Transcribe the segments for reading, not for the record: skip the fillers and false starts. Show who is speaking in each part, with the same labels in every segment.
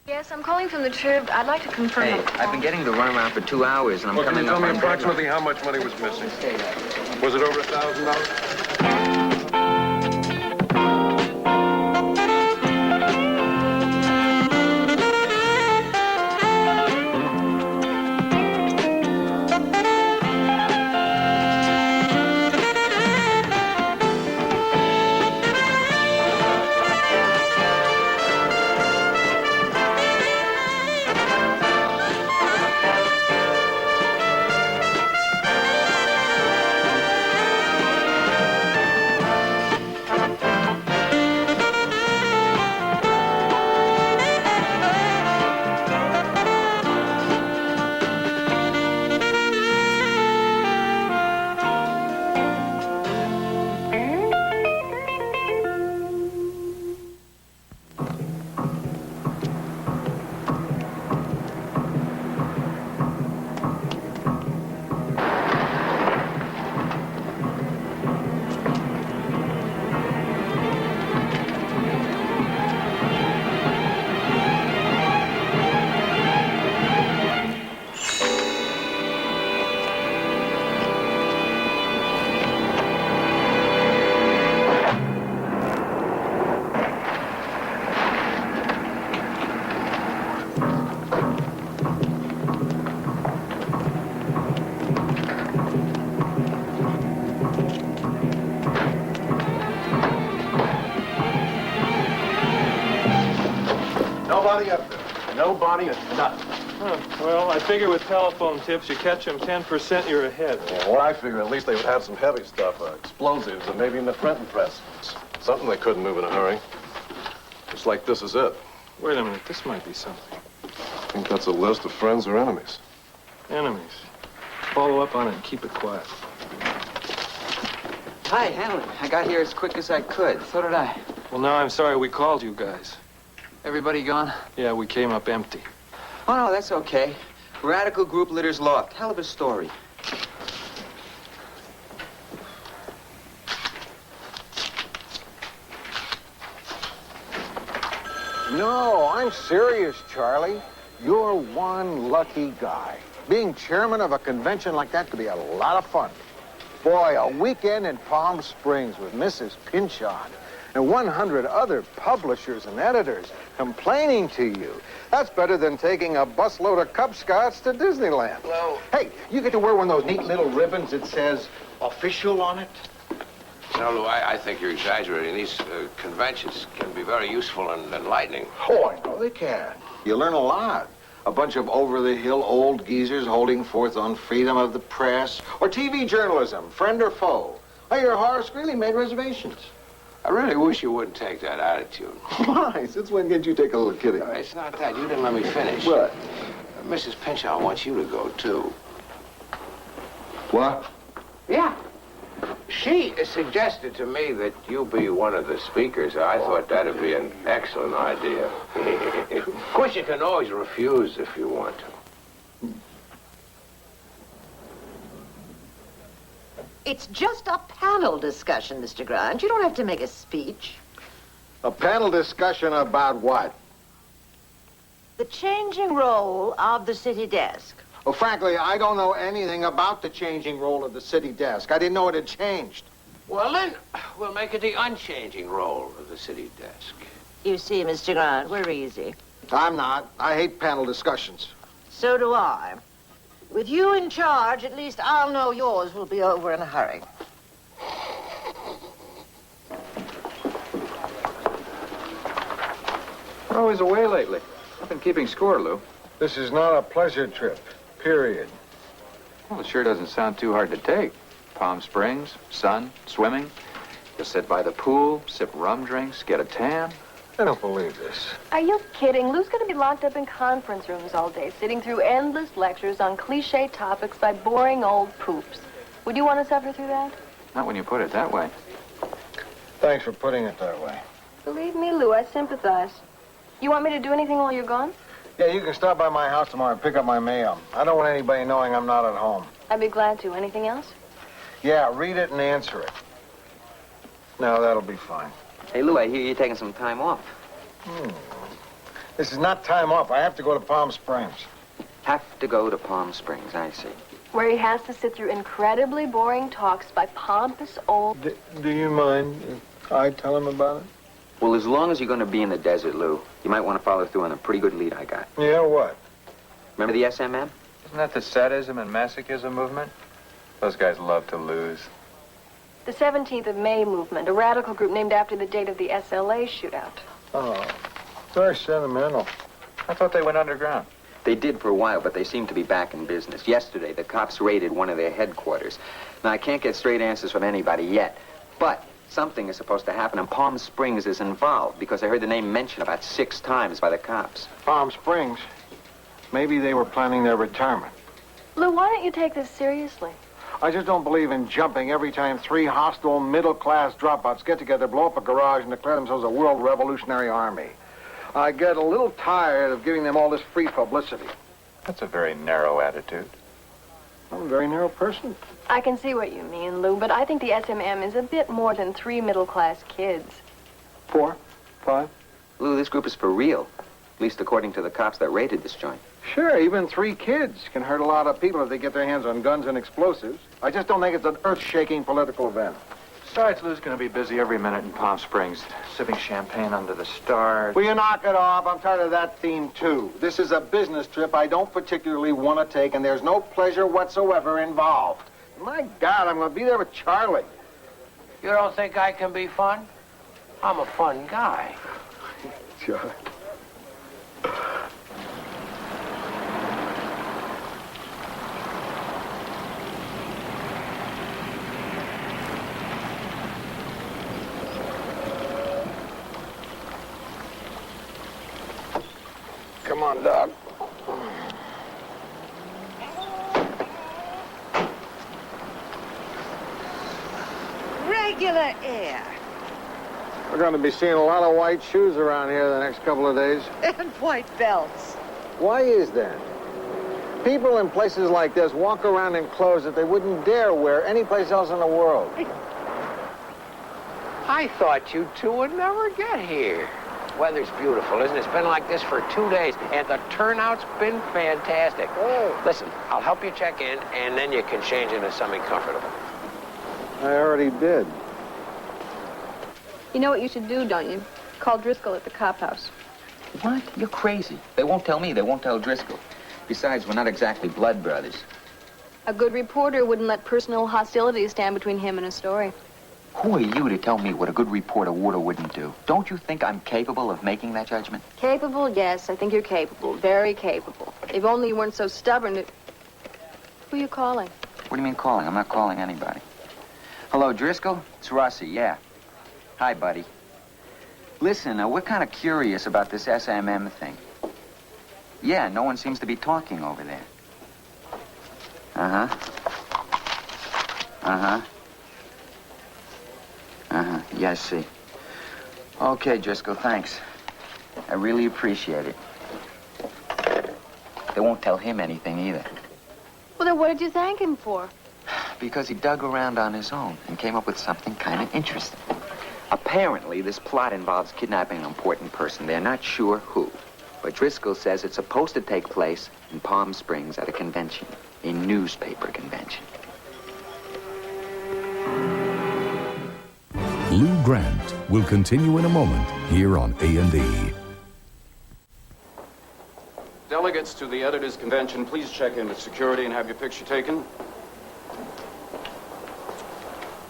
Speaker 1: Yes, I'm calling from the Trib. I'd like to confirm.
Speaker 2: Hey, I've been getting the runaround for 2 hours, and I'm coming up.
Speaker 3: Tell me approximately how much money was missing. Was it over $1,000? Nobody up there. Nobody is nothing.
Speaker 4: Huh. Well, I figure with telephone tips, you catch them 10%, you're ahead.
Speaker 3: Yeah, well, I figure at least they would have some heavy stuff, explosives, and maybe in the printing press. Something they couldn't move in a hurry. Just like this is it.
Speaker 4: Wait a minute, this might be something.
Speaker 3: I think that's a list of friends or enemies.
Speaker 4: Enemies. Follow up on it and keep it quiet.
Speaker 2: Hi, handle it. I got here as quick as I could. So did I.
Speaker 4: Well, now I'm sorry we called you guys.
Speaker 2: Everybody gone?
Speaker 4: Yeah, we came up empty.
Speaker 2: Oh, no, that's okay. Radical group litters loft. Hell of a story.
Speaker 5: No, I'm serious, Charlie. You're one lucky guy. Being chairman of a convention like that could be a lot of fun. Boy, a weekend in Palm Springs with Mrs. Pinchot and 100 other publishers and editors complaining to you. That's better than taking a busload of Cub Scouts to Disneyland.
Speaker 2: Well,
Speaker 5: hey, you get to wear one of those neat little ribbons that says official on it?
Speaker 6: No, Lou, I think you're exaggerating. These conventions can be very useful and enlightening.
Speaker 5: Oh, I know they can. You learn a lot. A bunch of over-the-hill old geezers holding forth on freedom of the press or TV journalism, friend or foe. I hear Horace Greeley made reservations.
Speaker 6: I really wish you wouldn't take that attitude.
Speaker 5: Why? Since when did you take a little kidding?
Speaker 6: It's not that. You didn't let me finish.
Speaker 5: What?
Speaker 6: Mrs. Pinchot wants you to go, too.
Speaker 5: What?
Speaker 6: Yeah. She suggested to me that you be one of the speakers. I thought that'd be an excellent idea. Of course, you can always refuse if you want to.
Speaker 7: It's just a panel discussion, Mr. Grant. You don't have to make a speech.
Speaker 5: A panel discussion about what?
Speaker 7: The changing role of the city desk.
Speaker 5: Well, frankly, I don't know anything about the changing role of the city desk. I didn't know it had changed.
Speaker 6: Well, then, we'll make it the unchanging role of the city desk.
Speaker 7: You see, Mr. Grant, we're easy.
Speaker 5: I'm not. I hate panel discussions.
Speaker 7: So do I. With you in charge, at least I'll know yours will be over in a hurry.
Speaker 2: We're always away lately. I've been keeping score, Lou.
Speaker 5: This is not a pleasure trip, period.
Speaker 2: Well, it sure doesn't sound too hard to take. Palm Springs, sun, swimming. Just sit by the pool, sip rum drinks, get a tan.
Speaker 5: I don't believe this.
Speaker 1: Are you kidding? Lou's going to be locked up in conference rooms all day, sitting through endless lectures on cliché topics by boring old poops. Would you want to suffer through that?
Speaker 2: Not when you put it that way.
Speaker 5: Thanks for putting it that way.
Speaker 1: Believe me, Lou, I sympathize. You want me to do anything while you're gone?
Speaker 5: Yeah, you can stop by my house tomorrow and pick up my mail. I don't want anybody knowing I'm not at home.
Speaker 1: I'd be glad to. Anything else?
Speaker 5: Yeah, read it and answer it. No, that'll be fine.
Speaker 2: Hey, Lou, I hear you're taking some time off.
Speaker 5: This is not time off. I have to go to Palm Springs.
Speaker 8: Have to go to Palm Springs, I see.
Speaker 1: Where he has to sit through incredibly boring talks by pompous old...
Speaker 5: Do you mind if I tell him about it?
Speaker 8: Well, as long as you're going to be in the desert, Lou, you might want to follow through on a pretty good lead I got.
Speaker 5: Yeah, what?
Speaker 8: Remember the SMM?
Speaker 2: Isn't that the sadism and masochism movement? Those guys love to lose.
Speaker 1: The 17th of May movement, a radical group named after the date of the SLA shootout.
Speaker 5: Oh, very sentimental.
Speaker 2: I thought they went underground.
Speaker 8: They did for a while, but they seem to be back in business. Yesterday, the cops raided one of their headquarters. Now, I can't get straight answers from anybody yet, but something is supposed to happen, and Palm Springs is involved, because I heard the name mentioned about 6 times by the cops.
Speaker 5: Palm Springs? Maybe they were planning their retirement.
Speaker 1: Lou, why don't you take this seriously?
Speaker 5: I just don't believe in jumping every time 3 hostile middle-class dropouts get together, blow up a garage, and declare themselves a world revolutionary army. I get a little tired of giving them all this free publicity.
Speaker 2: That's a very narrow attitude.
Speaker 5: I'm a very narrow person.
Speaker 1: I can see what you mean, Lou, but I think the SMM is a bit more than 3 middle-class kids.
Speaker 5: 4, 5?
Speaker 8: Lou, this group is for real. At least according to the cops that raided this joint.
Speaker 5: Sure, even 3 kids can hurt a lot of people if they get their hands on guns and explosives. I just don't think it's an earth-shaking political event.
Speaker 2: Besides, Lou's going to be busy every minute in Palm Springs, sipping champagne under the stars.
Speaker 5: Will you knock it off? I'm tired of that theme, too. This is a business trip I don't particularly want to take, and there's no pleasure whatsoever involved. My God, I'm going to be there with Charlie.
Speaker 6: You don't think I can be fun? I'm a fun guy.
Speaker 5: Charlie. Come on, Doc.
Speaker 7: Regular air.
Speaker 5: We're going to be seeing a lot of white shoes around here the next couple of days.
Speaker 7: And white belts.
Speaker 5: Why is that? People in places like this walk around in clothes that they wouldn't dare wear anyplace else in the world.
Speaker 6: I thought you two would never get here. Weather's beautiful, isn't it? It's been like this for 2 days, and the turnout's been fantastic.
Speaker 5: Oh.
Speaker 6: Listen, I'll help you check in, and then you can change into something comfortable.
Speaker 5: I already did.
Speaker 1: You know what you should do, don't you? Call Driscoll at the cop house.
Speaker 8: What? You're crazy. They won't tell me. They won't tell Driscoll. Besides, we're not exactly blood brothers.
Speaker 1: A good reporter wouldn't let personal hostility stand between him and a story.
Speaker 8: Who are you to tell me what a good reporter would or wouldn't do? Don't you think I'm capable of making that judgment?
Speaker 1: Capable? Yes, I think you're capable. Very capable. If only you weren't so stubborn to... Who are you calling?
Speaker 8: What do you mean calling? I'm not calling anybody. Hello, Driscoll? It's Rossi, yeah. Hi, buddy. Listen, we're kind of curious about this SMM thing. Yeah, no one seems to be talking over there. Uh-huh. Uh-huh. Uh-huh. Yeah, I see. Okay, Driscoll, thanks. I really appreciate it. They won't tell him anything either.
Speaker 1: Well, then what did you thank him for?
Speaker 8: Because he dug around on his own and came up with something kind of interesting. Apparently, this plot involves kidnapping an important person. They're not sure who. But Driscoll says it's supposed to take place in Palm Springs at a convention, a newspaper convention.
Speaker 9: Lou Grant will continue in a moment here on A&E.
Speaker 10: Delegates to the editors' convention, please check in with security and have your picture taken.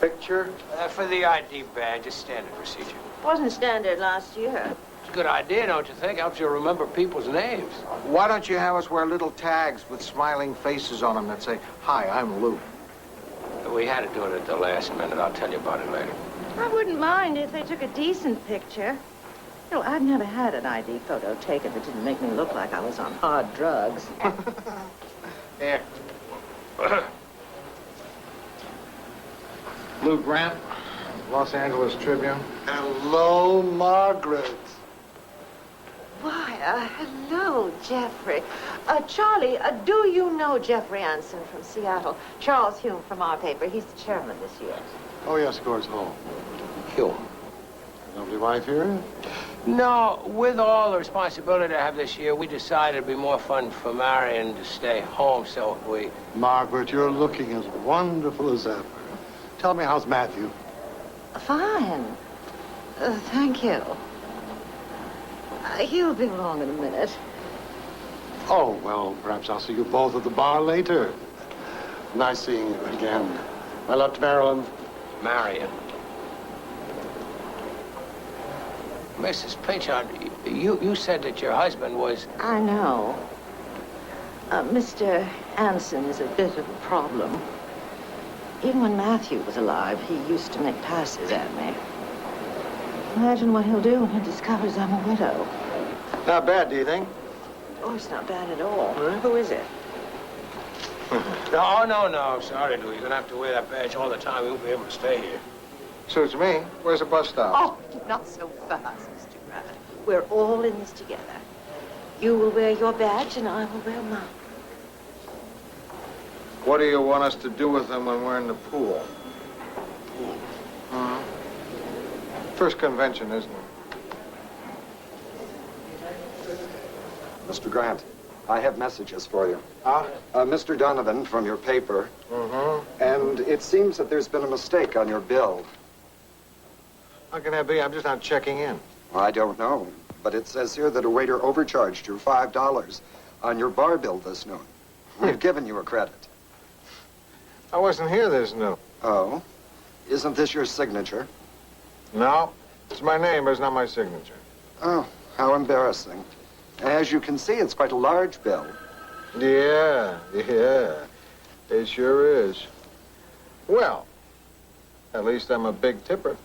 Speaker 5: Picture?
Speaker 6: For the ID badge, it's standard procedure.
Speaker 7: Wasn't standard last year.
Speaker 6: It's a good idea, don't you think? Helps you remember people's names.
Speaker 5: Why don't you have us wear little tags with smiling faces on them that say, "Hi, I'm Lou"?
Speaker 6: We had to do it at the last minute. I'll tell you about it later.
Speaker 7: I wouldn't mind if they took a decent picture. You know, I've never had an ID photo taken that didn't make me look like I was on hard drugs.
Speaker 5: Here. Lou Grant, Los Angeles Tribune.
Speaker 11: Hello, Margaret.
Speaker 7: Why, hello, Jeffrey. Charlie, do you know Jeffrey Anson from Seattle? Charles Hume from our paper. He's the chairman this year.
Speaker 11: Oh, yes, of course. Oh.
Speaker 6: Hume.
Speaker 11: Lovely wife here?
Speaker 6: No, with all the responsibility I have this year, we decided it'd be more fun for Marion to stay home, so we...
Speaker 11: Margaret, you're looking as wonderful as ever. Tell me, how's Matthew?
Speaker 7: Fine. Thank you. He'll be along in a minute.
Speaker 11: Oh, well, perhaps I'll see you both at the bar later. Nice seeing you again. My love to Marilyn.
Speaker 6: Marion. Mrs. Pinchon, you said that your husband was...
Speaker 7: I know. Mr. Anderson is a bit of a problem. Even when Matthew was alive, he used to make passes at me. Imagine what he'll do when he discovers I'm a widow.
Speaker 5: Not bad, do you think?
Speaker 7: Oh, it's not bad at all. Who is it?
Speaker 6: No. Sorry, Lou. You're gonna have to wear that badge all the time. We won't be able to stay here.
Speaker 5: Suits me. Where's the bus stop?
Speaker 7: Oh, not so fast, Mr. Grant. We're all in this together. You will wear your badge, and I will wear mine.
Speaker 5: What do you want us to do with them when we're in the pool? First convention, isn't it?
Speaker 12: Mr. Grant, I have messages for you.
Speaker 5: Huh?
Speaker 12: Mr. Donovan from your paper. And it seems that there's been a mistake on your bill.
Speaker 5: How can that be? I'm just not checking in.
Speaker 12: Well, I don't know, but it says here that a waiter overcharged you $5 on your bar bill this noon. We've given you a credit.
Speaker 5: I wasn't here this noon.
Speaker 12: Oh? Isn't this your signature?
Speaker 5: No. It's my name, but it's not my signature.
Speaker 12: Oh, how embarrassing. As you can see, it's quite a large bill.
Speaker 5: Yeah. It sure is. Well, at least I'm a big tipper.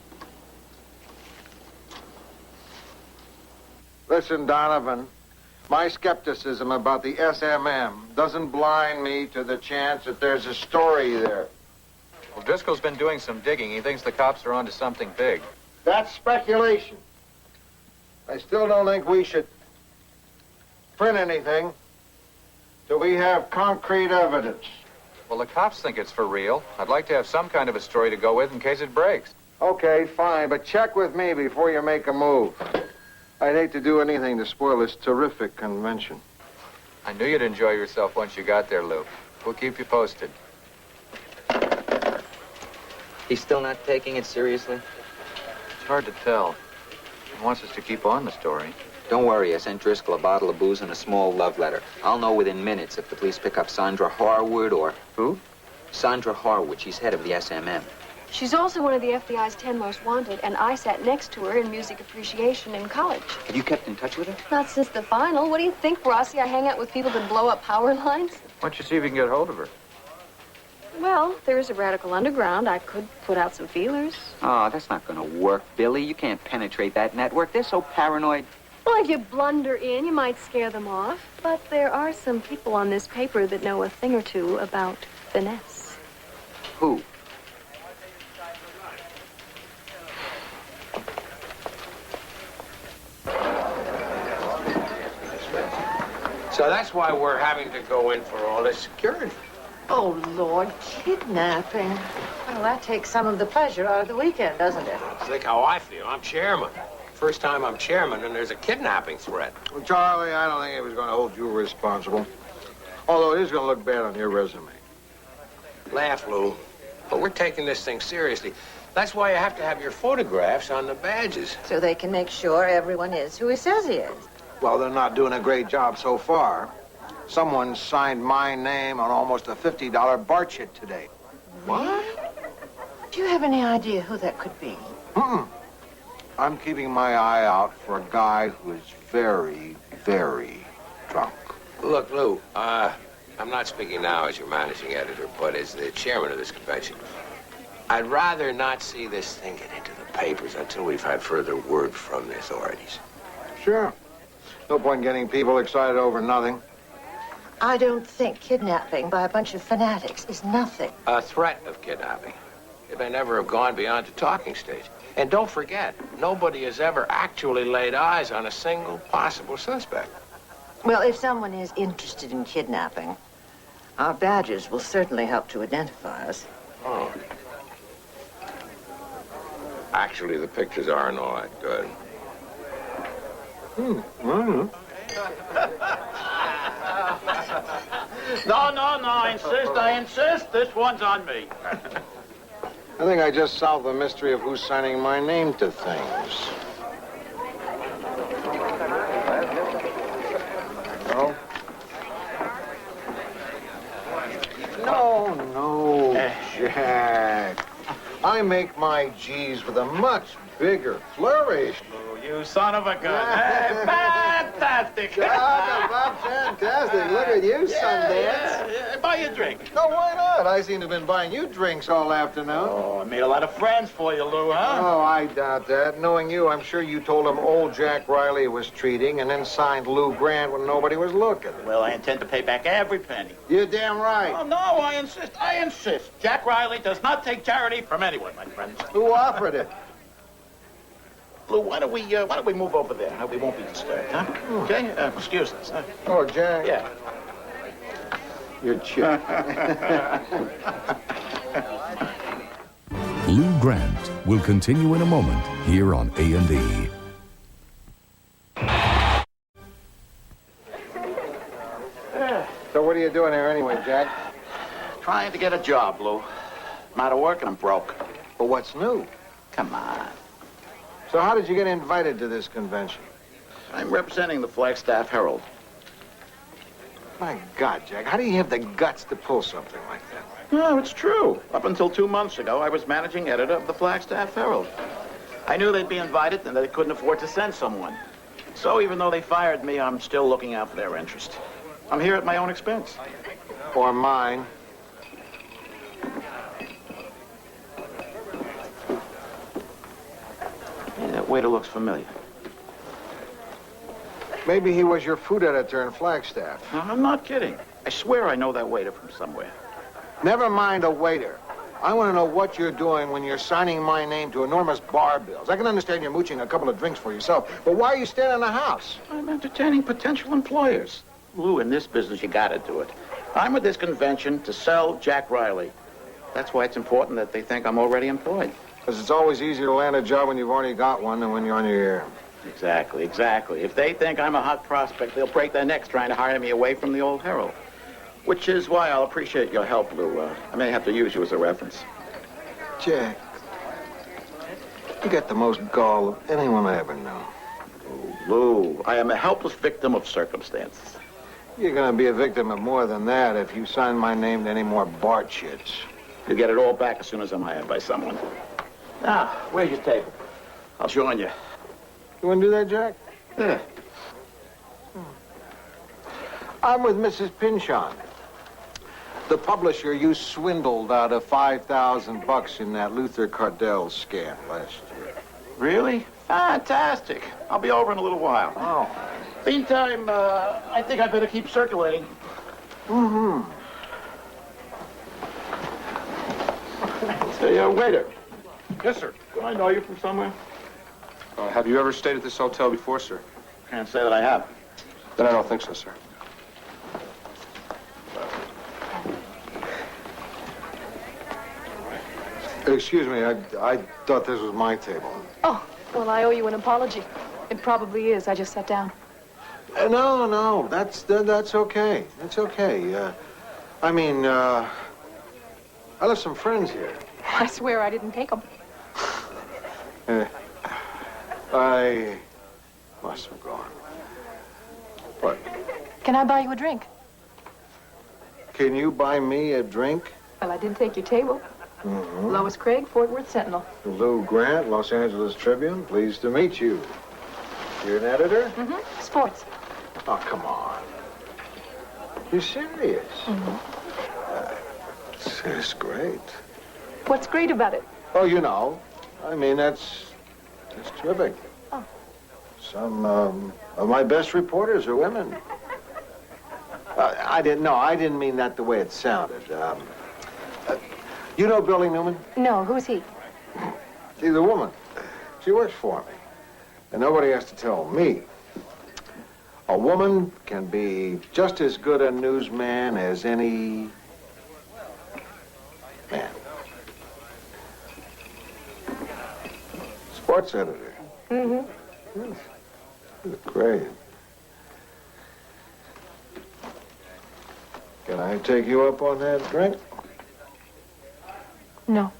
Speaker 5: Listen, Donovan, my skepticism about the SMM doesn't blind me to the chance that there's a story there.
Speaker 2: Well, Driscoll's been doing some digging. He thinks the cops are onto something big.
Speaker 5: That's speculation. I still don't think we should print anything till we have concrete evidence.
Speaker 2: Well, the cops think it's for real. I'd like to have some kind of a story to go with in case it breaks.
Speaker 5: Okay, fine, but check with me before you make a move. I'd hate to do anything to spoil this terrific convention.
Speaker 2: I knew you'd enjoy yourself once you got there, Lou. We'll keep you posted.
Speaker 8: He's still not taking it seriously?
Speaker 2: It's hard to tell. He wants us to keep on the story.
Speaker 8: Don't worry, I sent Driscoll a bottle of booze and a small love letter. I'll know within minutes if the police pick up Sandra Harwood or...
Speaker 2: Who?
Speaker 8: Sandra Harwood. She's head of the SMM.
Speaker 1: She's also one of the FBI's 10 most wanted, and I sat next to her in music appreciation in college.
Speaker 8: Have you kept in touch with her?
Speaker 1: Not since the final. What do you think, Rossi? I hang out with people that blow up power lines?
Speaker 2: Why don't you see if you can get hold of her?
Speaker 1: Well, there's a radical underground. I could put out some feelers.
Speaker 8: Oh, that's not going to work, Billy. You can't penetrate that network. They're so paranoid.
Speaker 1: Well, if you blunder in, you might scare them off. But there are some people on this paper that know a thing or two about finesse.
Speaker 8: Who?
Speaker 6: So that's why we're having to go in for all this security.
Speaker 7: Oh, Lord, kidnapping. Well, that takes some of the pleasure out of the weekend, doesn't it?
Speaker 6: Think how I feel. I'm chairman. First time I'm chairman, and there's a kidnapping threat.
Speaker 5: Well, Charlie, I don't think it was going to hold you responsible. Although it is going to look bad on your resume.
Speaker 6: Laugh, Lou. But we're taking this thing seriously. That's why you have to have your photographs on the badges.
Speaker 7: So they can make sure everyone is who he says he is.
Speaker 5: Well, they're not doing a great job so far. Someone signed my name on almost a $50 bar chit today.
Speaker 7: What? Do you have any idea who that could be?
Speaker 5: I'm keeping my eye out for a guy who is very, very drunk.
Speaker 6: Look, Lou, I'm not speaking now as your managing editor, but as the chairman of this convention. I'd rather not see this thing get into the papers until we've had further word from the authorities.
Speaker 5: Sure. No point getting people excited over nothing.
Speaker 7: I don't think kidnapping by a bunch of fanatics is nothing.
Speaker 6: A threat of kidnapping. It may never have gone beyond the talking stage. And don't forget, nobody has ever actually laid eyes on a single possible suspect.
Speaker 7: Well, if someone is interested in kidnapping, our badges will certainly help to identify us.
Speaker 6: Oh. Actually, the pictures aren't all that good.
Speaker 13: No, I insist. This one's on me.
Speaker 5: I think I just solved the mystery of who's signing my name to things. No? No, Jack. I make my G's with a much bigger flourish.
Speaker 13: Oh, you son of a gun. Hey, fantastic.
Speaker 5: Fantastic. Look at you, Sundance.
Speaker 13: Yeah. Buy you a drink.
Speaker 5: No, why not? I seem to have been buying you drinks all afternoon.
Speaker 13: Oh, I made a lot of friends for you, Lou, huh?
Speaker 5: Oh, I doubt that. Knowing you, I'm sure you told him old Jack Riley was treating and then signed Lou Grant when nobody was looking.
Speaker 13: Well, I intend to pay back every penny.
Speaker 5: You're damn right.
Speaker 13: Oh, no, I insist. Jack Riley does not take charity from anyone, my friends.
Speaker 5: Who offered it?
Speaker 13: Lou, why don't we move over there? We won't be disturbed, huh? Okay? Excuse us, huh?
Speaker 5: Oh, Jack.
Speaker 13: Yeah.
Speaker 5: You're cheap.
Speaker 9: Lou Grant will continue in a moment here on A&E.
Speaker 5: So what are you doing here anyway, Jack?
Speaker 13: Trying to get a job, Lou. I'm out of work and I'm broke.
Speaker 5: But what's new?
Speaker 13: Come on.
Speaker 5: So how did you get invited to this convention?
Speaker 13: I'm representing the Flagstaff Herald.
Speaker 5: My God, Jack, how do you have the guts to pull something like that?
Speaker 13: No, it's true. Up until 2 months ago, I was managing editor of the Flagstaff Herald. I knew they'd be invited and they couldn't afford to send someone. So even though they fired me, I'm still looking out for their interest. I'm here at my own expense.
Speaker 5: Or mine.
Speaker 13: Hey, that waiter looks familiar.
Speaker 5: Maybe he was your food editor in Flagstaff.
Speaker 13: No, I'm not kidding. I swear I know that waiter from somewhere.
Speaker 5: Never mind a waiter. I want to know what you're doing when you're signing my name to enormous bar bills. I can understand you're mooching a couple of drinks for yourself, but why are you staying in the house?
Speaker 13: I'm entertaining potential employers. Lou, in this business, you gotta do it. I'm at this convention to sell Jack Riley. That's why it's important that they think I'm already employed.
Speaker 5: Because it's always easier to land a job when you've already got one than when you're on your ear.
Speaker 13: Exactly. If they think I'm a hot prospect, they'll break their necks trying to hire me away from the old Herald. Which is why I'll appreciate your help, Lou. I may have to use you as a reference.
Speaker 5: Jack, you got the most gall of anyone I ever know.
Speaker 13: Oh, Lou, I am a helpless victim of circumstances.
Speaker 5: You're going to be a victim of more than that if you sign my name to any more bar chits.
Speaker 13: You'll get it all back as soon as I'm hired by someone. Now, where's your table? I'll join you.
Speaker 5: You want to do that, Jack?
Speaker 13: Yeah.
Speaker 5: I'm with Mrs. Pinchon, the publisher you swindled out of $5,000 in that Luther Cardell scam last year.
Speaker 13: Really? Fantastic. I'll be over in a little while.
Speaker 5: Oh.
Speaker 13: Meantime, I think I better keep circulating.
Speaker 5: Mm-hmm.
Speaker 13: Hey, waiter. Yes, sir. Do I know you from somewhere?
Speaker 10: Have you ever stayed at this hotel before, sir?
Speaker 13: Can't say that I have.
Speaker 10: Then I don't think so, sir.
Speaker 5: Excuse me, I thought this was my table.
Speaker 14: Oh, well, I owe you an apology. It probably is. I just sat down.
Speaker 5: No, that's okay. That's okay. I left some friends here.
Speaker 14: I swear I didn't take them.
Speaker 5: I must have gone. What?
Speaker 14: Can I buy you a drink?
Speaker 5: Can you buy me a drink?
Speaker 14: Well, I did take your table.
Speaker 5: Mm-hmm.
Speaker 14: Lois Craig, Fort Worth Sentinel.
Speaker 5: Lou Grant, Los Angeles Tribune. Pleased to meet you. You're an editor?
Speaker 14: Mm-hmm. Sports.
Speaker 5: Oh, come on. You're serious?
Speaker 14: Mm-hmm.
Speaker 5: It's great.
Speaker 14: What's great about it?
Speaker 5: Oh, you know. I mean, that's terrific.
Speaker 14: Oh.
Speaker 5: Some of my best reporters are women. I didn't mean that the way it sounded. You know Billy Newman?
Speaker 14: No, who's he?
Speaker 5: She's a woman. She works for me. And nobody has to tell me. A woman can be just as good a newsman as any man. Sports editor.
Speaker 14: Mm-hmm.
Speaker 5: Yes. Great. Can I take you up on that drink?
Speaker 14: No.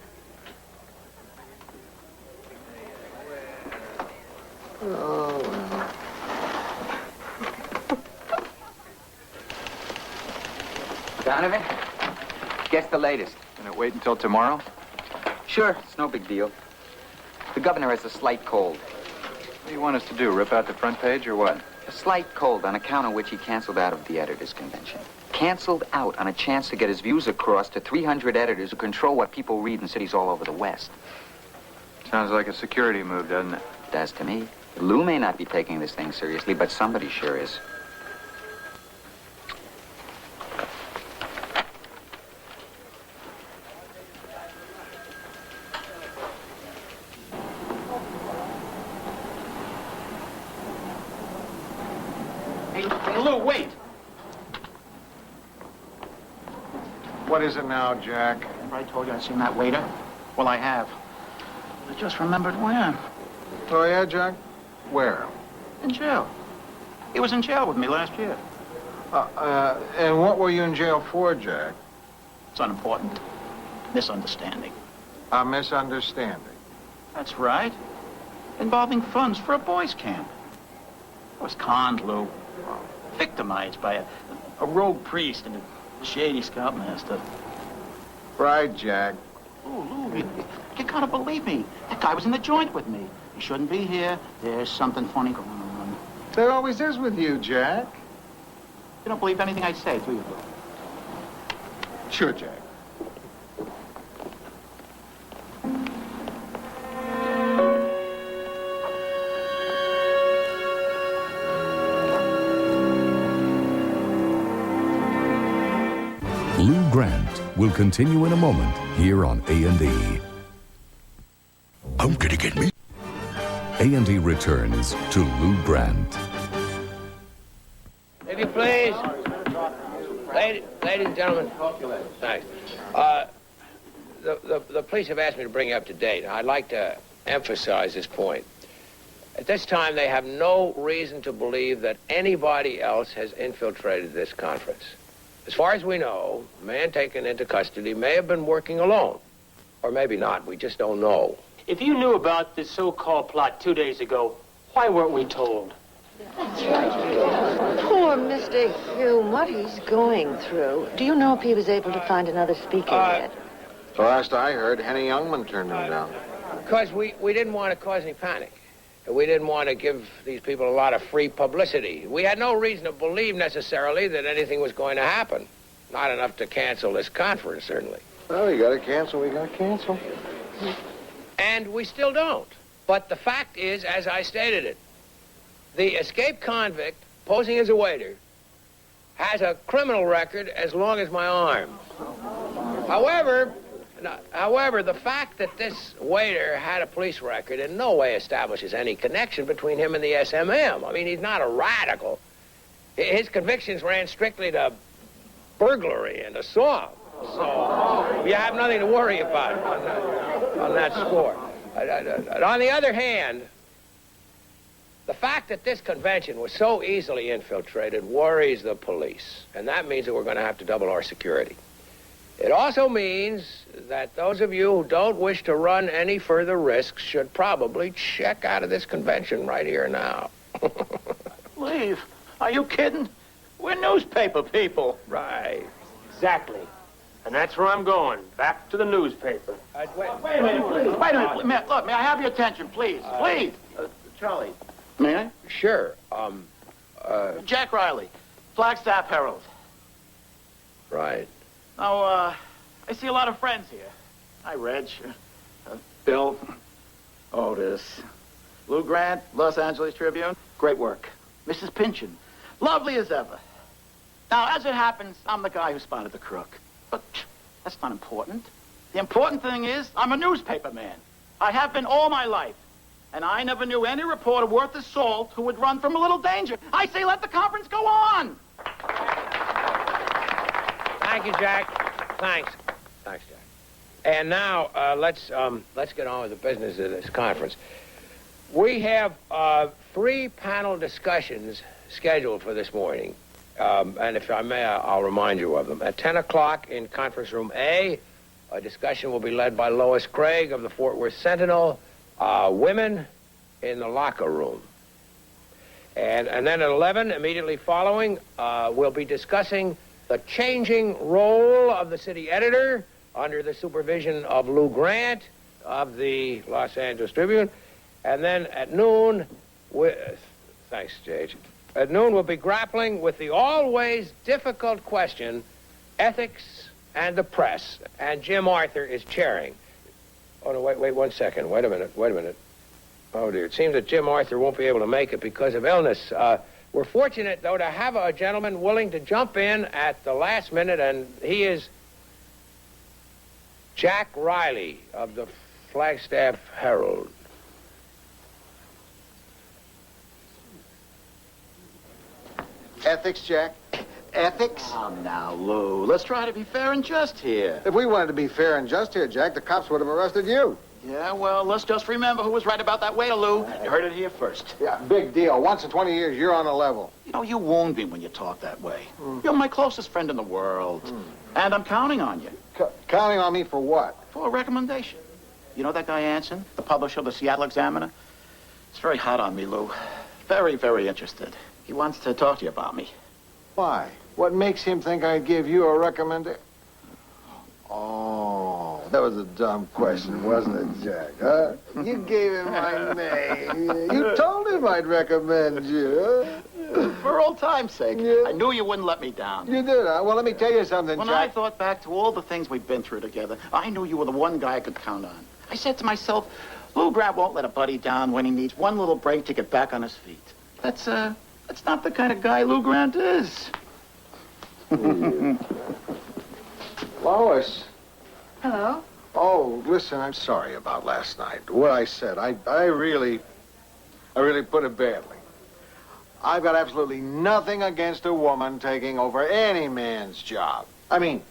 Speaker 5: Oh, well.
Speaker 8: Donovan, guess the latest.
Speaker 2: Can it wait until tomorrow?
Speaker 8: Sure, it's no big deal. The governor has a slight cold.
Speaker 2: What do you want us to do, rip out the front page or what?
Speaker 8: A slight cold on account of which he canceled out of the editors' convention. Canceled out on a chance to get his views across to 300 editors who control what people read in cities all over the West.
Speaker 2: Sounds like a security move, doesn't it?
Speaker 8: Does to me. Lou may not be taking this thing seriously, but somebody sure is.
Speaker 13: Hey, Lou, wait.
Speaker 5: What is it now, Jack?
Speaker 13: Remember I told you I'd seen that waiter? Well, I have. I just remembered where.
Speaker 5: Oh, yeah, Jack? Where?
Speaker 13: In jail. He was in jail with me last year.
Speaker 5: And what were you in jail for, Jack?
Speaker 13: It's unimportant. Misunderstanding.
Speaker 5: A misunderstanding.
Speaker 13: That's right. Involving funds for a boys' camp. I was conned, Lou. Victimized by a rogue priest and a shady scoutmaster.
Speaker 5: Right, Jack.
Speaker 13: Lou, you gotta believe me. That guy was in the joint with me. He shouldn't be here. There's something funny going on.
Speaker 5: There always is with you, Jack.
Speaker 13: You don't believe anything I say, do you, Lou?
Speaker 5: Sure, Jack.
Speaker 9: Lou Grant will continue in a moment here on A&E. I'm gonna get me. A&E returns to Lou Grant.
Speaker 6: If you please. Ladies and gentlemen. Thanks. The police have asked me to bring you up to date. I'd like to emphasize this point. At this time, they have no reason to believe that anybody else has infiltrated this conference. As far as we know, the man taken into custody may have been working alone. Or maybe not. We just don't know.
Speaker 15: If you knew about this so-called plot 2 days ago, why weren't we told?
Speaker 7: Poor Mr. Hume, what he's going through. Do you know if he was able to find another speaker yet?
Speaker 5: The last I heard, Henny Youngman turned him down.
Speaker 6: Because we didn't want to cause any panic. We didn't want to give these people a lot of free publicity. We had no reason to believe necessarily that anything was going to happen. Not enough to cancel this conference, certainly.
Speaker 5: Well, you gotta cancel, we gotta cancel.
Speaker 6: And we still don't. But the fact is, as I stated it, the escaped convict, posing as a waiter, has a criminal record as long as my arm. However, the fact that this waiter had a police record in no way establishes any connection between him and the SMM. I mean, he's not a radical. His convictions ran strictly to burglary and assault. So you have nothing to worry about on that score. On the other hand, the fact that this convention was so easily infiltrated worries the police. And that means that we're going to have to double our security. It also means that those of you who don't wish to run any further risks should probably check out of this convention right here now.
Speaker 13: Leave? Are you kidding? We're newspaper people.
Speaker 6: Right.
Speaker 15: Exactly. And that's where I'm going. Back to the newspaper.
Speaker 13: Wait a minute, please. Wait a minute. Look, may I have your attention, please? Please. Charlie. May I?
Speaker 6: Sure.
Speaker 13: Jack Riley, Flagstaff Herald.
Speaker 6: Right.
Speaker 13: Now, I see a lot of friends here. Hi, Reg. Bill. Otis. Lou Grant, Los Angeles Tribune. Great work. Mrs. Pynchon. Lovely as ever. Now, as it happens, I'm the guy who spotted the crook. But that's not important. The important thing is I'm a newspaper man. I have been all my life. And I never knew any reporter worth his salt who would run from a little danger. I say let the conference go on.
Speaker 6: Thank you, Jack. Thanks, Jack. And now, let's get on with the business of this conference.
Speaker 16: We have 3 panel discussions scheduled for this morning. And if I may, I'll remind you of them. At 10 o'clock in conference room A, a discussion will be led by Lois Craig of the Fort Worth Sentinel, women in the locker room. And then at 11, immediately following, we'll be discussing the changing role of the city editor under the supervision of Lou Grant of the Los Angeles Tribune. And then at noon, thanks, Jade. At noon, we'll be grappling with the always difficult question, ethics and the press. And Jim Arthur is chairing. Oh, no, wait 1 second. Wait a minute. Oh, dear. It seems that Jim Arthur won't be able to make it because of illness. We're fortunate, though, to have a gentleman willing to jump in at the last minute, and he is Jack Riley of the Flagstaff Herald.
Speaker 5: Ethics, Jack? Ethics?
Speaker 13: Come now, Lou. Let's try to be fair and just here.
Speaker 5: If we wanted to be fair and just here, Jack, the cops would have arrested you.
Speaker 13: Yeah, well, let's just remember who was right about that waiter, Lou. You heard it here first.
Speaker 5: Yeah, big deal. Once in 20 years, you're on a level.
Speaker 13: You know, you wound me when you talk that way. You're my closest friend in the world. And I'm counting on you.
Speaker 5: Counting on me for what?
Speaker 13: For a recommendation. You know that guy Anson, the publisher of the Seattle Examiner? It's very hot on me, Lou. Very, very interested. He wants to talk to you about me.
Speaker 5: Why? What makes him think I'd give you a recommendation? Oh, that was a dumb question, wasn't it, Jack? Huh? You gave him my name. You told him I'd recommend you. Huh?
Speaker 13: For old time's sake.
Speaker 5: Yeah.
Speaker 13: I knew you wouldn't let me down.
Speaker 5: You did, huh? Well, let me tell you something,
Speaker 13: When
Speaker 5: Jack.
Speaker 13: I thought back to all the things we've been through together, I knew you were the one guy I could count on. I said to myself, Lou Grant won't let a buddy down when he needs one little break to get back on his feet. That's not the kind of guy Lou Grant is.
Speaker 5: Lois.
Speaker 1: Hello?
Speaker 5: Oh, listen, I'm sorry about last night. What I said, I really put it badly. I've got absolutely nothing against a woman taking over any man's job. I mean,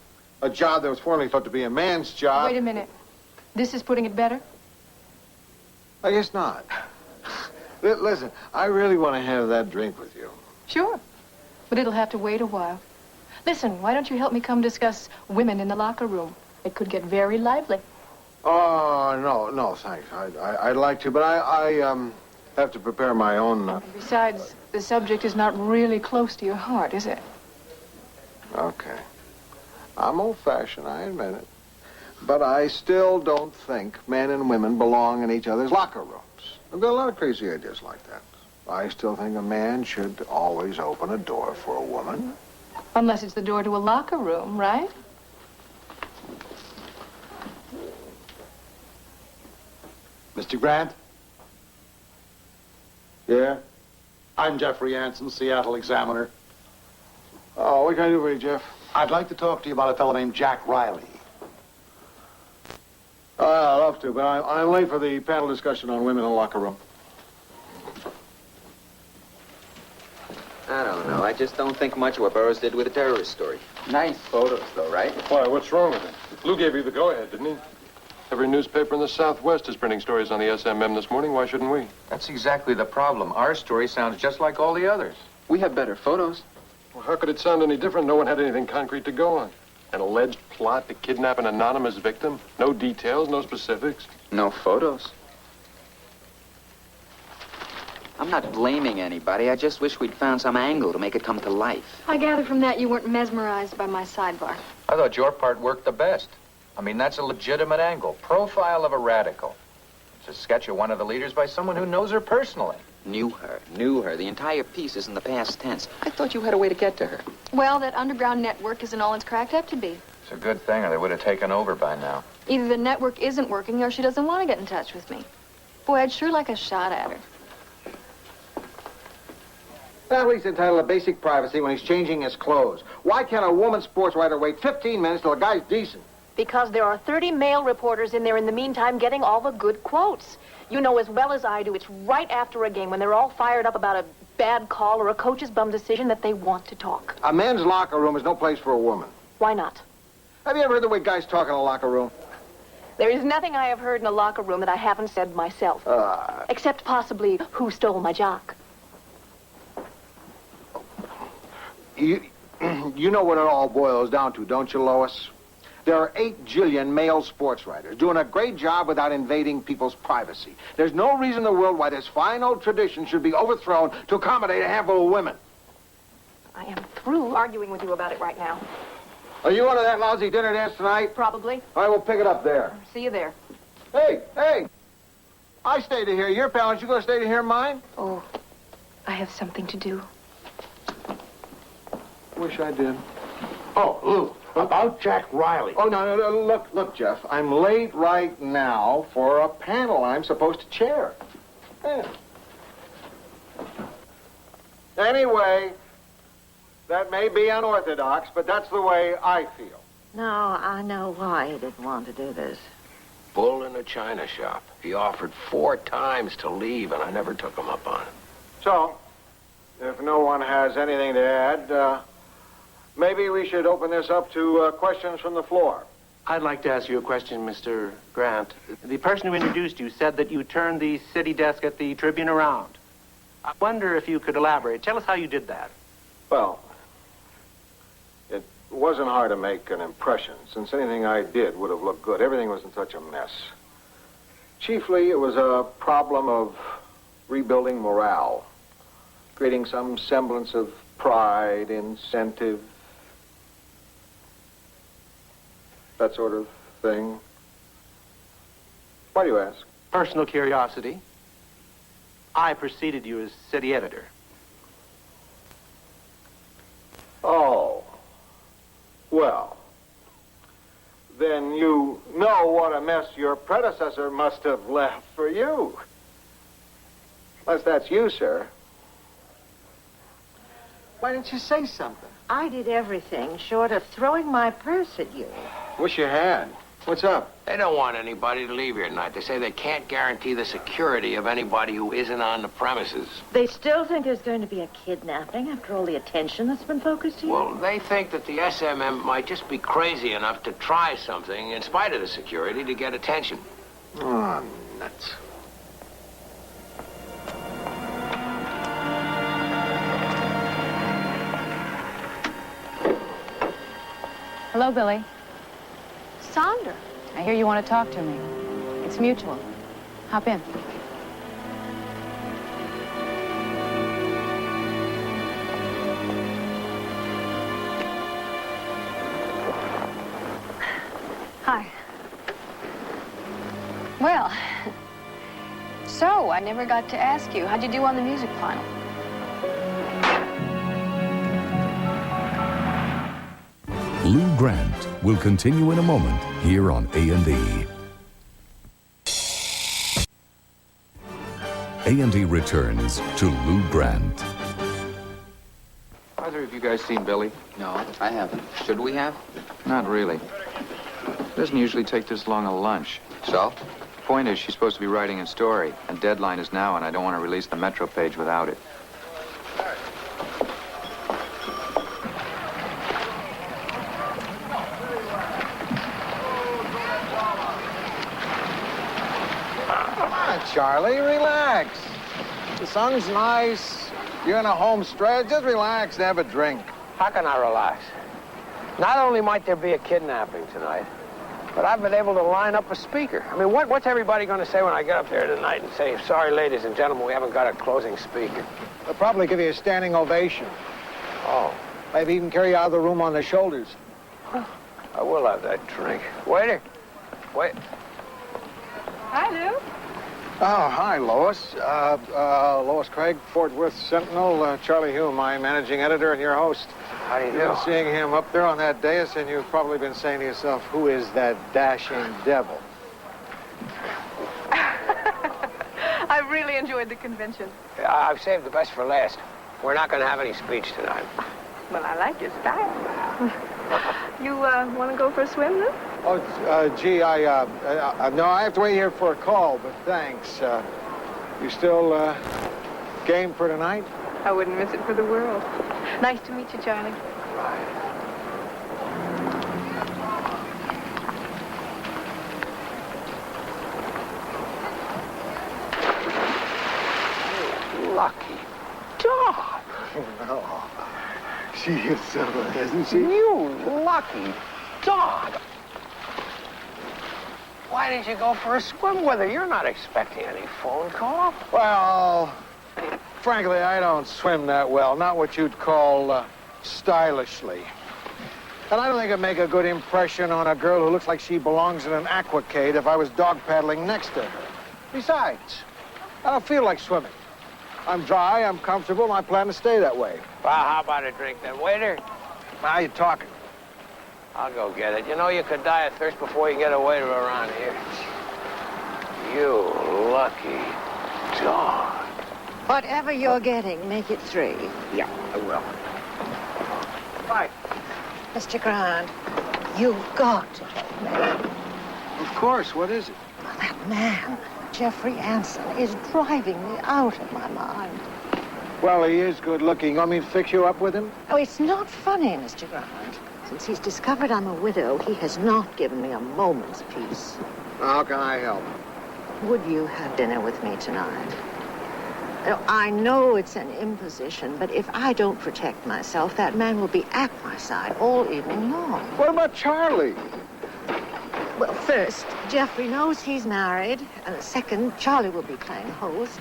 Speaker 5: a job that was formerly thought to be a man's job.
Speaker 14: Wait a minute. This is putting it better?
Speaker 5: I guess not. Listen, I really want to have that drink with you.
Speaker 14: Sure. But it'll have to wait a while. Listen, why don't you help me come discuss women in the locker room? It could get very lively.
Speaker 5: Oh, no, thanks. I'd like to, but I have to prepare my own...
Speaker 14: Besides, the subject is not really close to your heart, is it?
Speaker 5: Okay. I'm old-fashioned, I admit it. But I still don't think men and women belong in each other's locker rooms. I've got a lot of crazy ideas like that. I still think a man should always open a door for a woman.
Speaker 14: Unless it's the door to a locker room, right?
Speaker 11: Mr. Grant?
Speaker 5: Yeah?
Speaker 11: I'm Jeffrey Anson, Seattle Examiner.
Speaker 5: Oh, what can I do for you, Jeff?
Speaker 11: I'd like to talk to you about a fellow named Jack Riley.
Speaker 5: I'd love to, but I'm late for the panel discussion on women in the locker room.
Speaker 8: I don't know. I just don't think much of what Burroughs did with the terrorist story. Nice photos, though, right?
Speaker 3: Why, what's wrong with it? Lou gave you the go-ahead, didn't he? Every newspaper in the Southwest is printing stories on the SMM this morning. Why shouldn't we?
Speaker 2: That's exactly the problem. Our story sounds just like all the others.
Speaker 8: We have better photos.
Speaker 3: Well, how could it sound any different? No one had anything concrete to go on. An alleged plot to kidnap an anonymous victim. No details, no specifics.
Speaker 8: No photos. I'm not blaming anybody. I just wish we'd found some angle to make it come to life.
Speaker 1: I gather from that you weren't mesmerized by my sidebar.
Speaker 2: I thought your part worked the best. I mean, that's a legitimate angle. Profile of a radical. It's a sketch of one of the leaders by someone who knows her personally.
Speaker 8: Knew her. The entire piece is in the past tense. I thought you had a way to get to her.
Speaker 1: Well, that underground network isn't all it's cracked up to be.
Speaker 2: It's a good thing, or they would have taken over by now.
Speaker 1: Either the network isn't working or she doesn't want to get in touch with me. Boy, I'd sure like a shot at her.
Speaker 5: Athlete's entitled to basic privacy when he's changing his clothes. Why can't a woman sports writer wait 15 minutes till a guy's decent?
Speaker 17: Because there are 30 male reporters in there in the meantime getting all the good quotes. You know as well as I do, it's right after a game when they're all fired up about a bad call or a coach's bum decision that they want to talk.
Speaker 5: A men's locker room is no place for a woman.
Speaker 17: Why not?
Speaker 5: Have you ever heard the way guys talk in a locker room?
Speaker 17: There is nothing I have heard in a locker room that I haven't said myself. Except possibly who stole my jock.
Speaker 5: You know what it all boils down to, don't you, Lois? There are 8 jillion male sports writers doing a great job without invading people's privacy. There's no reason in the world why this fine old tradition should be overthrown to accommodate a handful of women.
Speaker 17: I am through arguing with you about it right now.
Speaker 5: Are you on to that lousy dinner dance tonight?
Speaker 17: Probably.
Speaker 5: All right, we'll pick it up there.
Speaker 17: See you there.
Speaker 5: Hey! I stay to hear your pal. You gonna stay to hear mine?
Speaker 17: Oh, I have something to do.
Speaker 5: Wish I did.
Speaker 11: Oh, Lou, about Jack Riley.
Speaker 5: Oh, no. Look, Jeff. I'm late right now for a panel I'm supposed to chair. Yeah. Anyway, that may be unorthodox, but that's the way I feel.
Speaker 7: No, I know why he didn't want to do this.
Speaker 6: Bull in a china shop. He offered 4 times to leave, and I never took him up on it.
Speaker 5: So, if no one has anything to add, maybe we should open this up to questions from the floor.
Speaker 18: I'd like to ask you a question, Mr. Grant. The person who introduced you said that you turned the city desk at the Tribune around. I wonder if you could elaborate. Tell us how you did that.
Speaker 5: Well, it wasn't hard to make an impression, since anything I did would have looked good. Everything was in such a mess. Chiefly, it was a problem of rebuilding morale, creating some semblance of pride, incentive, that sort of thing. Why do you ask?
Speaker 18: Personal curiosity. I preceded you as city editor.
Speaker 5: Oh. Well, then you know what a mess your predecessor must have left for you. Unless that's you, sir. Why didn't you say something?
Speaker 7: I did everything short of throwing my purse at you.
Speaker 5: Wish you had. What's up?
Speaker 6: They don't want anybody to leave here tonight. They say they can't guarantee the security of anybody who isn't on the premises.
Speaker 7: They still think there's going to be a kidnapping after all the attention that's been focused here?
Speaker 6: Well, they think that the SMM might just be crazy enough to try something in spite of the security to get attention.
Speaker 5: Oh, nuts.
Speaker 14: Hello, Billy.
Speaker 17: Sandra.
Speaker 14: I hear you want to talk to me. It's mutual. Hop in.
Speaker 1: Hi. Well, so I never got to ask you, how'd you do on the music final?
Speaker 9: Lou Grant will continue in a moment here on A&E. A&E returns to Lou Grant.
Speaker 2: Either of you guys seen Billy?
Speaker 8: No, I haven't. Should we have?
Speaker 2: Not really. Doesn't usually take this long a lunch.
Speaker 8: So?
Speaker 2: Point is, she's supposed to be writing a story. A deadline is now, and I don't want to release the Metro page without it.
Speaker 5: Charlie, relax. The sun's nice. You're in a home stretch. Just relax and have a drink.
Speaker 16: How can I relax? Not only might there be a kidnapping tonight, but I've been able to line up a speaker. I mean, what's everybody going to say when I get up there tonight and say, sorry, ladies and gentlemen, we haven't got a closing speaker?
Speaker 5: They'll probably give you a standing ovation.
Speaker 16: Oh.
Speaker 5: Maybe even carry you out of the room on their shoulders.
Speaker 16: I will have that drink. Waiter. Wait.
Speaker 14: Hi, Lou.
Speaker 5: Oh, hi, Lois. Lois Craig, Fort Worth Sentinel. Charlie Hume, my managing editor and your host.
Speaker 16: How do you do?
Speaker 5: You've been seeing him up there on that dais, and you've probably been saying to yourself, who is that dashing devil?
Speaker 14: I really enjoyed the convention.
Speaker 16: I've saved the best for last. We're not going to have any speech tonight.
Speaker 14: Well, I like your style. You want to go for a swim, Lou?
Speaker 5: Oh, gee, no, I have to wait here for a call, but thanks. You still game for tonight?
Speaker 14: I wouldn't miss it for the world. Nice to meet you, Charlie.
Speaker 5: Right. No. She is summer, isn't she?
Speaker 16: You lucky dog. Why did you go for a swim with her? You're not expecting any phone call.
Speaker 5: Well, frankly, I don't swim that well. Not what you'd call stylishly. And I don't think it'd make a good impression on a girl who looks like she belongs in an aquacade if I was dog paddling next to her. Besides, I don't feel like swimming. I'm dry, I'm comfortable, and I plan to stay that way.
Speaker 16: Well, how about a drink then, waiter?
Speaker 5: Now you're talking.
Speaker 16: I'll go get it. You know, you could die of thirst before you get a waiter around here. You lucky dog.
Speaker 7: Whatever you're getting, make it 3.
Speaker 16: Yeah, I will. Bye.
Speaker 7: Mr. Grant, you've got to help me.
Speaker 5: Of course, what is it?
Speaker 7: Well, that man, Jeffrey Anson, is driving me out of my mind.
Speaker 5: Well, he is good looking. Want me to fix you up with him?
Speaker 7: Oh, it's not funny, Mr. Grant. Since he's discovered I'm a widow, he has not given me a moment's peace.
Speaker 5: How can I help?
Speaker 7: Would you have dinner with me tonight? I know it's an imposition, but if I don't protect myself, that man will be at my side all evening long.
Speaker 5: What about Charlie?
Speaker 7: Well, first, Jeffrey knows he's married, and second, Charlie will be playing host.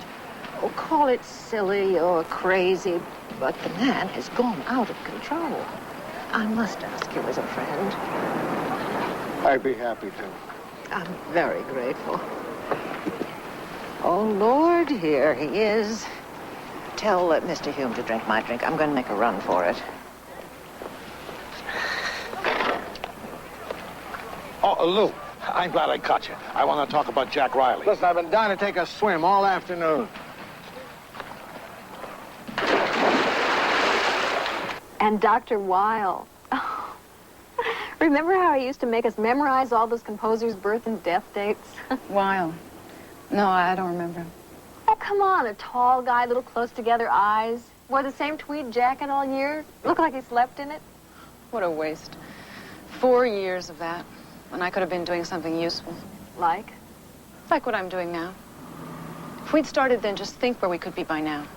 Speaker 7: Oh, call it silly or crazy, but the man has gone out of control. I must ask you as a friend.
Speaker 5: I'd be happy to.
Speaker 7: I'm very grateful. Oh, Lord, here he is. Tell Mr. Hume to drink my drink. I'm going to make a run for it.
Speaker 5: Oh, Lou, I'm glad I caught you. I want to talk about Jack Riley. Listen, I've been dying to take a swim all afternoon.
Speaker 17: And Dr. Weil. Oh. Remember how he used to make us memorize all those composers' birth and death dates?
Speaker 19: Weil. No, I don't remember him.
Speaker 17: Oh, come on, a tall guy, little close together eyes. Wore the same tweed jacket all year. Looked like he slept in it.
Speaker 19: What a waste. 4 years of that, when I could have been doing something useful.
Speaker 17: Like?
Speaker 19: Like what I'm doing now. If we'd started then, just think where we could be by now.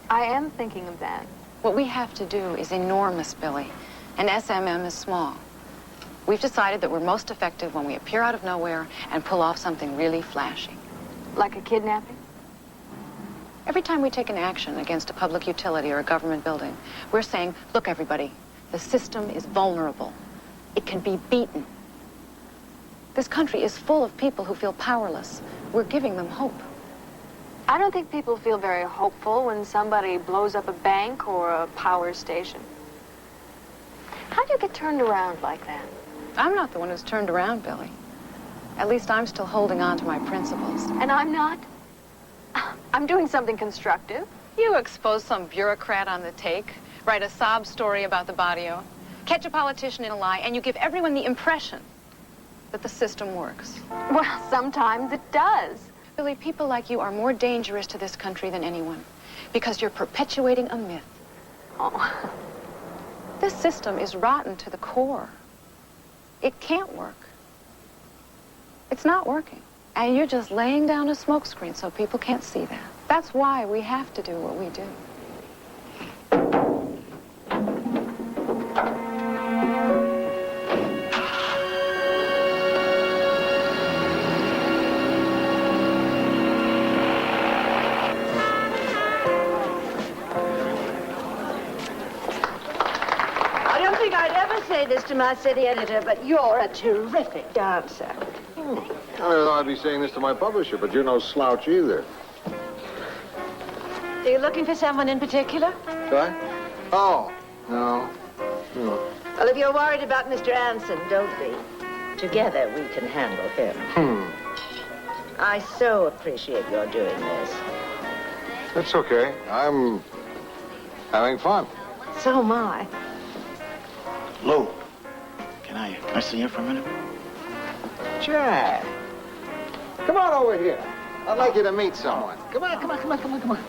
Speaker 17: I am thinking of that.
Speaker 19: What we have to do is enormous, Billy, and SMM is small. We've decided that we're most effective when we appear out of nowhere and pull off something really flashy.
Speaker 17: Like a kidnapping?
Speaker 19: Every time we take an action against a public utility or a government building, we're saying, look, everybody, the system is vulnerable. It can be beaten. This country is full of people who feel powerless. We're giving them hope.
Speaker 17: I don't think people feel very hopeful when somebody blows up a bank or a power station. How do you get turned around like that?
Speaker 19: I'm not the one who's turned around, Billy. At least I'm still holding on to my principles.
Speaker 17: And I'm not? I'm doing something constructive.
Speaker 19: You expose some bureaucrat on the take, write a sob story about the barrio, catch a politician in a lie, and you give everyone the impression that the system works.
Speaker 17: Well, sometimes it does.
Speaker 19: Billy, people like you are more dangerous to this country than anyone because you're perpetuating a myth.
Speaker 17: Oh.
Speaker 19: This system is rotten to the core. It can't work. It's not working. And you're just laying down a smokescreen so people can't see that. That's why we have to do what we do.
Speaker 7: This to my city editor, but you're a terrific dancer.
Speaker 5: I thought I'd be saying this to my publisher, but you're no slouch either.
Speaker 7: Are you looking for someone in particular?
Speaker 5: What? Oh, no. No.
Speaker 7: Well, if you're worried about Mr. Anson, don't be. Together we can handle him. I so appreciate your doing this.
Speaker 5: It's okay. I'm having fun.
Speaker 7: So am I.
Speaker 13: Lou, can I see you for a minute?
Speaker 5: Jack, come on over here. I'd like you to meet someone. Come on.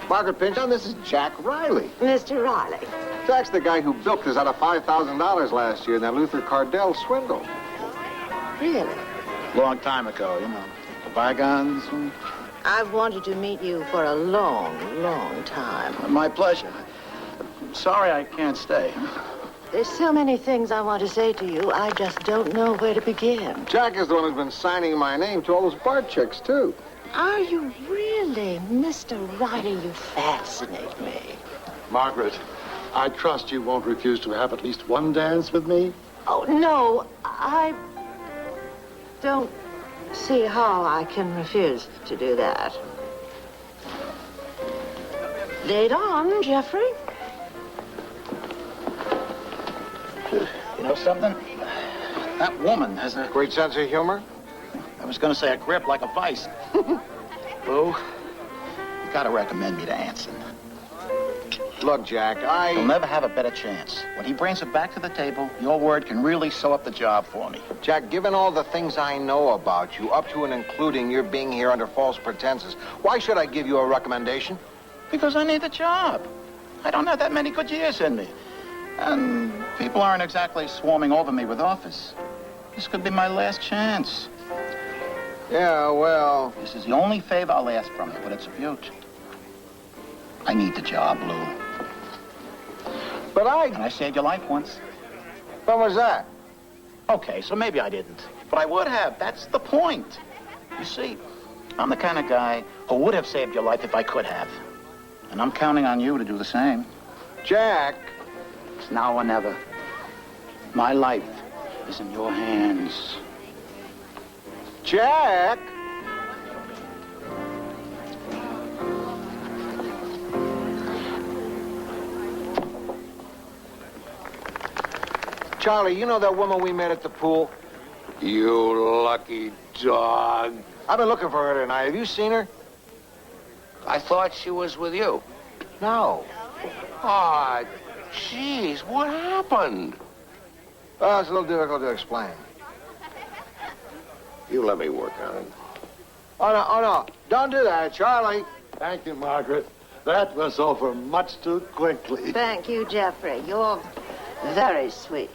Speaker 5: Margaret Pinchon, this is Jack Riley.
Speaker 7: Mr. Riley.
Speaker 5: Jack's the guy who bilked us out of $5,000 last year in that Luther Cardell swindle.
Speaker 7: Really?
Speaker 13: Long time ago, you know. The bygones.
Speaker 7: I've wanted to meet you for a long, long time.
Speaker 13: My pleasure. Sorry I can't stay.
Speaker 7: There's so many things I want to say to you, I just don't know where to begin.
Speaker 5: Jack is the one who's been signing my name to all those bar chicks, too.
Speaker 7: Are you really, Mr. Riley? You fascinate me.
Speaker 11: Margaret, I trust you won't refuse to have at least one dance with me.
Speaker 7: Oh, no, I don't see how I can refuse to do that. Lead on, Jeffrey.
Speaker 13: You know something? That woman has a...
Speaker 5: Great sense of humor?
Speaker 13: I was going to say a grip like a vice. Lou, you got to recommend me to Anson.
Speaker 5: Look, Jack,
Speaker 13: You'll never have a better chance. When he brings it back to the table, your word can really sew up the job for me.
Speaker 5: Jack, given all the things I know about you, up to and including your being here under false pretenses, why should I give you a recommendation?
Speaker 13: Because I need the job. I don't have that many good years in me. And people aren't exactly swarming over me with offers. This could be my last chance.
Speaker 5: Yeah, well...
Speaker 13: This is the only favor I'll ask from you, but it's a beaut. I need the job, Lou.
Speaker 5: But
Speaker 13: And I saved your life once.
Speaker 5: When was that?
Speaker 13: Okay, so maybe I didn't. But I would have. That's the point. You see, I'm the kind of guy who would have saved your life if I could have. And I'm counting on you to do the same.
Speaker 5: Jack!
Speaker 13: It's now or never. My life is in your hands.
Speaker 5: Jack! Charlie, you know that woman we met at the pool?
Speaker 6: You lucky dog.
Speaker 5: I've been looking for her tonight. Have you seen her?
Speaker 6: I thought she was with you.
Speaker 5: No.
Speaker 6: Ah, jeez, what happened?
Speaker 5: Well, it's a little difficult to explain.
Speaker 6: You let me work on it.
Speaker 5: Oh, no. Don't do that, Charlie.
Speaker 11: Thank you, Margaret. That was over much too quickly.
Speaker 7: Thank you, Jeffrey. You're very sweet.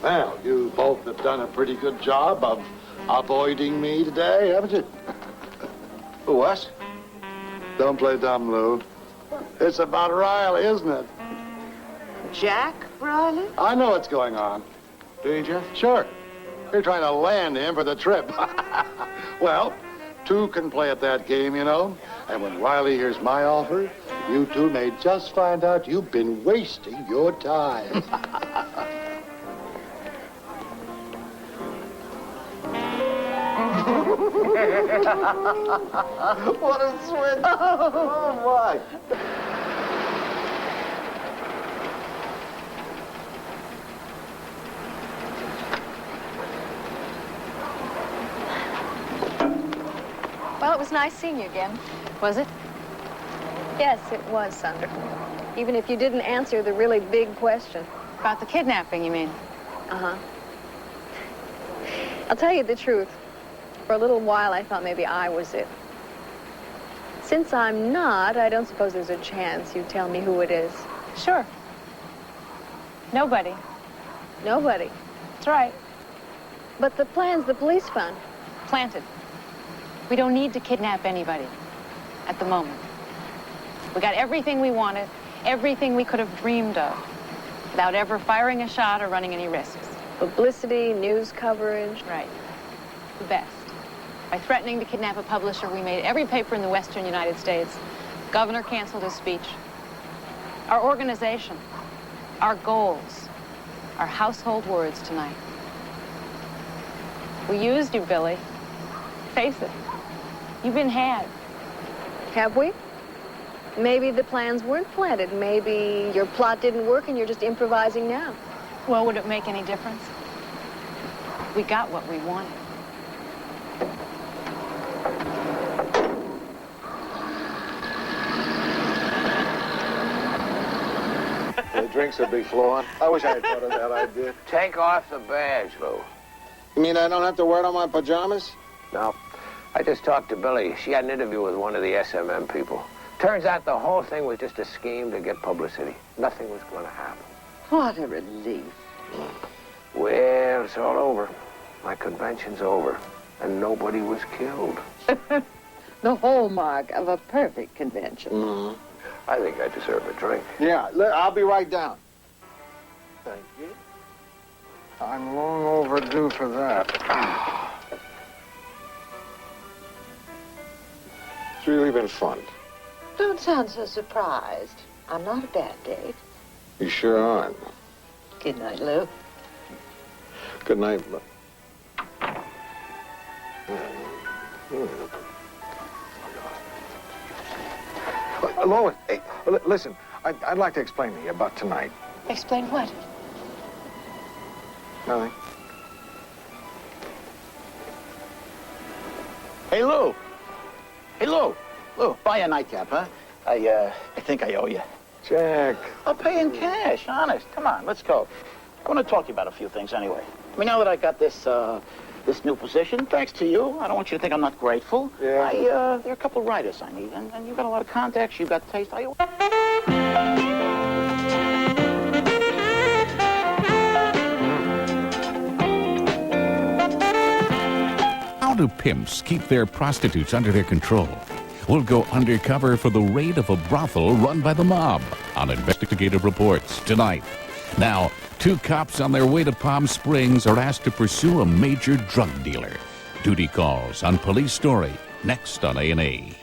Speaker 11: Well, you both have done a pretty good job of avoiding me today, haven't you?
Speaker 5: Who, us?
Speaker 11: Don't play dumb, Lou. It's about Riley, isn't it?
Speaker 7: Jack Riley?
Speaker 11: I know what's going on.
Speaker 5: Do you, Jeff?
Speaker 11: Sure. You're trying to land him for the trip. Well, two can play at that game, you know. And when Riley hears my offer, you two may just find out you've been wasting your time.
Speaker 5: What a switch! Oh, my!
Speaker 20: Well, it was nice seeing you again.
Speaker 19: Was it?
Speaker 20: Yes, it was, Sandra. Even if you didn't answer the really big question.
Speaker 19: About the kidnapping, you mean?
Speaker 20: Uh-huh. I'll tell you the truth. For a little while, I thought maybe I was it. Since I'm not, I don't suppose there's a chance you'd tell me who it is.
Speaker 19: Sure. Nobody.
Speaker 20: Nobody.
Speaker 19: That's right.
Speaker 20: But the plans the police found.
Speaker 19: Planted. We don't need to kidnap anybody at the moment. We got everything we wanted, everything we could have dreamed of, without ever firing a shot or running any risks.
Speaker 20: Publicity, news coverage.
Speaker 19: Right. The best. By threatening to kidnap a publisher, we made every paper in the western United States. Governor canceled his speech. Our organization, our goals, our household words tonight. We used you, Billy. Face it. You've been had.
Speaker 20: Have we? Maybe the plans weren't planted. Maybe your plot didn't work and you're just improvising now.
Speaker 19: Well, would it make any difference? We got what we wanted.
Speaker 5: The drinks will be flowing. I wish I had thought of that idea.
Speaker 6: Take off the badge, Lou.
Speaker 5: You mean I don't have to wear it on my pajamas?
Speaker 6: No. I just talked to Billy. She had an interview with one of the SMM people. Turns out the whole thing was just a scheme to get publicity. Nothing was going to happen.
Speaker 7: What a relief.
Speaker 6: Well, it's all over. My convention's over. and nobody was killed.
Speaker 7: The hallmark of a perfect convention.
Speaker 6: Mm-hmm. I think I deserve a drink.
Speaker 5: Yeah, I'll be right down.
Speaker 6: Thank you.
Speaker 5: I'm long overdue for that. It's really been fun.
Speaker 7: Don't sound so surprised. I'm not a bad date.
Speaker 5: You sure aren't.
Speaker 7: Good night, Lou.
Speaker 5: Good night. Lois, hey, listen, I'd like to explain to you about tonight.
Speaker 17: Explain what?
Speaker 5: Nothing.
Speaker 13: Hey, Lou. Hey, Lou. Lou, buy a nightcap, huh? I think I owe you.
Speaker 5: Jack.
Speaker 13: I'll pay in cash, honest. Come on, let's go. I want to talk to you about a few things anyway. I mean, now that I got this new position, thanks to you, I don't want you to think I'm not grateful.
Speaker 5: Yeah.
Speaker 13: There are a couple writers I need, and you've got a lot of contacts, you've got taste.
Speaker 21: How do pimps keep their prostitutes under their control? We'll go undercover for the raid of a brothel run by the mob on Investigative Reports tonight. Now, 2 cops on their way to Palm Springs are asked to pursue a major drug dealer. Duty calls on Police Story, next on A&E.